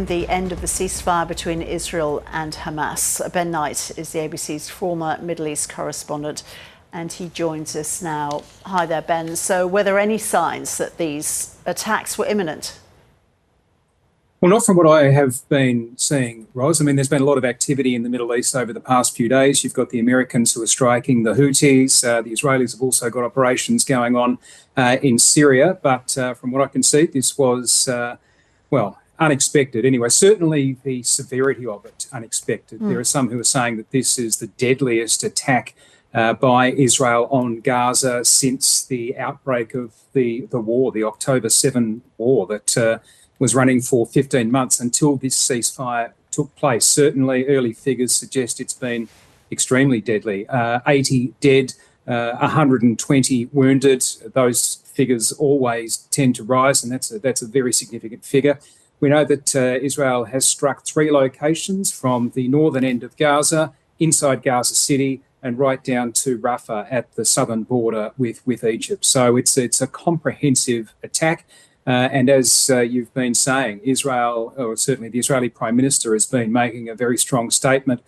the end of the ceasefire between Israel and Hamas. Ben Knight is the ABC's former Middle East correspondent, and he joins us now. Hi there, Ben. So were there any signs that these attacks were imminent? Well, not from what I have been seeing, Ros. I mean, there's been a lot of activity in the Middle East over the past few days. You've got the Americans who are striking the Houthis. The Israelis have also got operations going on in Syria. But from what I can see, this was, unexpected. Anyway, certainly the severity of it, unexpected. There are some who are saying that this is the deadliest attack by Israel on Gaza since the outbreak of the war, the October 7 war that was running for 15 months until this ceasefire took place. Certainly, early figures suggest it's been extremely deadly. 80 dead, 120 wounded. Those figures always tend to rise, and that's a very significant figure. We know that Israel has struck 3 locations from the northern end of Gaza, inside Gaza City, and right down to Rafah at the southern border with Egypt. So it's a comprehensive attack. And as you've been saying, Israel, or certainly the Israeli Prime Minister, has been making a very strong statement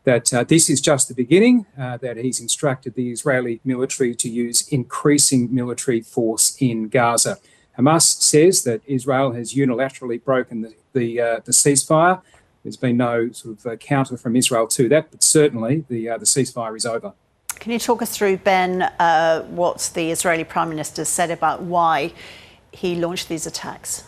that this is just the beginning, that he's instructed the Israeli military to use increasing military force in Gaza. Hamas says that Israel has unilaterally broken the ceasefire. There's been no sort of counter from Israel to that, but certainly the ceasefire is over. Can you talk us through, Ben, what the Israeli Prime Minister said about why he launched these attacks?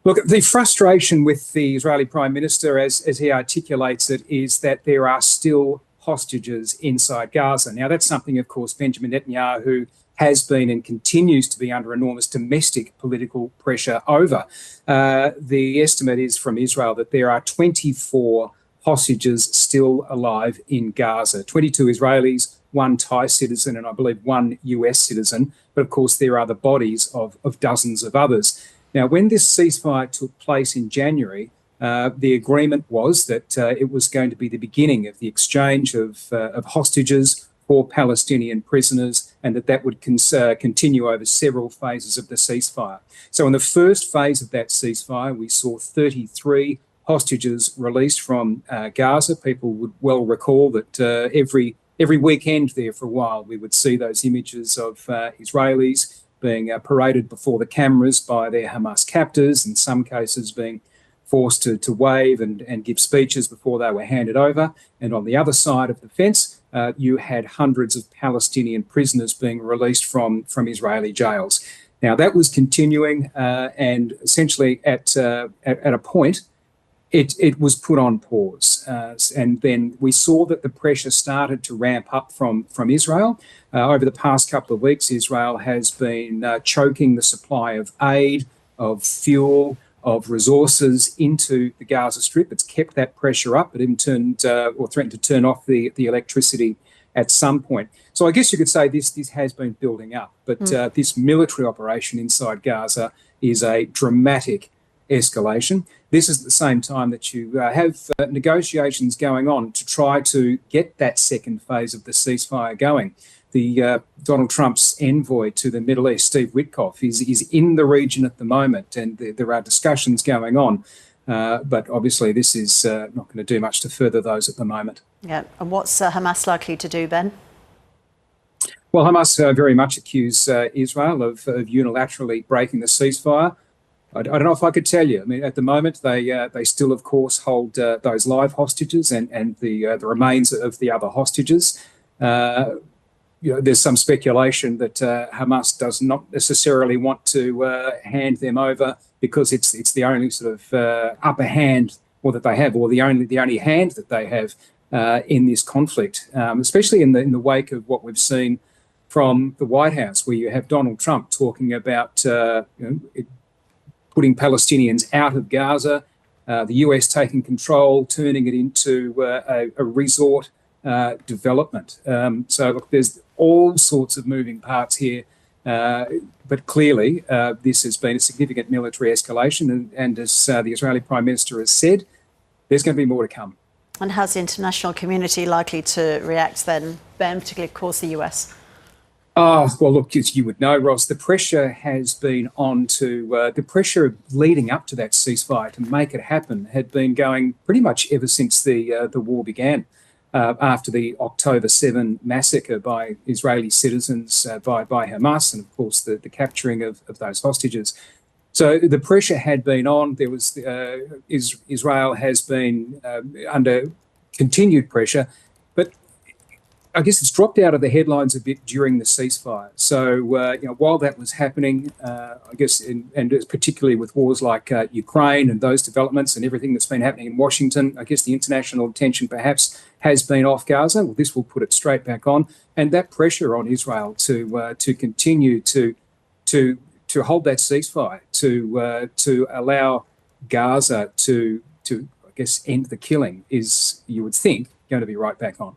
Look, the frustration with the Israeli Prime Minister, as he articulates it, is that there are still hostages inside Gaza. Now, that's something, of course, Benjamin Netanyahu has been and continues to be under enormous domestic political pressure over. The estimate is from Israel that there are 24 hostages still alive in Gaza, 22 Israelis, 1 Thai citizen, and I believe 1 US citizen. But of course, there are the bodies of dozens of others. Now, when this ceasefire took place in January, the agreement was that it was going to be the beginning of the exchange of hostages for Palestinian prisoners, and that would continue over several phases of the ceasefire. So in the first phase of that ceasefire, we saw 33 hostages released from Gaza. People would well recall that every weekend there for a while, we would see those images of Israelis being paraded before the cameras by their Hamas captors, in some cases being forced to wave and give speeches before they were handed over. And on the other side of the fence, you had hundreds of Palestinian prisoners being released from Israeli jails. Now, that was continuing, and essentially at a point, it was put on pause. And then we saw that the pressure started to ramp up from Israel. Over the past couple of weeks, Israel has been choking the supply of aid, of fuel, of resources into the Gaza Strip. It's kept that pressure up. It even threatened to turn off the electricity at some point. So I guess you could say this has been building up. But this military operation inside Gaza is a dramatic escalation. This is at the same time that you have negotiations going on to try to get that second phase of the ceasefire going. The Donald Trump's envoy to the Middle East, Steve Witkoff, is in the region at the moment, and there are discussions going on. But obviously, this is not going to do much to further those at the moment. Yeah, and what's Hamas likely to do, Ben? Well, Hamas very much accuse Israel of unilaterally breaking the ceasefire. I don't know if I could tell you. I mean, at the moment, they still, of course, hold those live hostages and the remains of the other hostages. There's some speculation that Hamas does not necessarily want to hand them over because it's the only sort of upper hand, or that they have, or the only hand that they have in this conflict, especially in the wake of what we've seen from the White House, where you have Donald Trump talking about putting Palestinians out of Gaza, the US taking control, turning it into a resort development. So look, there's all sorts of moving parts here, but clearly this has been a significant military escalation, and as the Israeli Prime Minister has said, there's going to be more to come. And how's the international community likely to react then, Ben, particularly, of course, the US? Well, look, as you would know, Ross, the pressure has been on to the pressure leading up to that ceasefire to make it happen had been going pretty much ever since the war began. After the October 7 massacre by Israeli citizens by Hamas, and of course the capturing of those hostages. So the pressure had been on. There was Israel has been under continued pressure, but I guess it's dropped out of the headlines a bit during the ceasefire. So while that was happening, I guess, and particularly with wars like Ukraine and those developments and everything that's been happening in Washington, I guess the international attention perhaps has been off Gaza. Well, this will put it straight back on, and that pressure on Israel to continue to hold that ceasefire, to allow Gaza to I guess end the killing is, you would think, going to be right back on.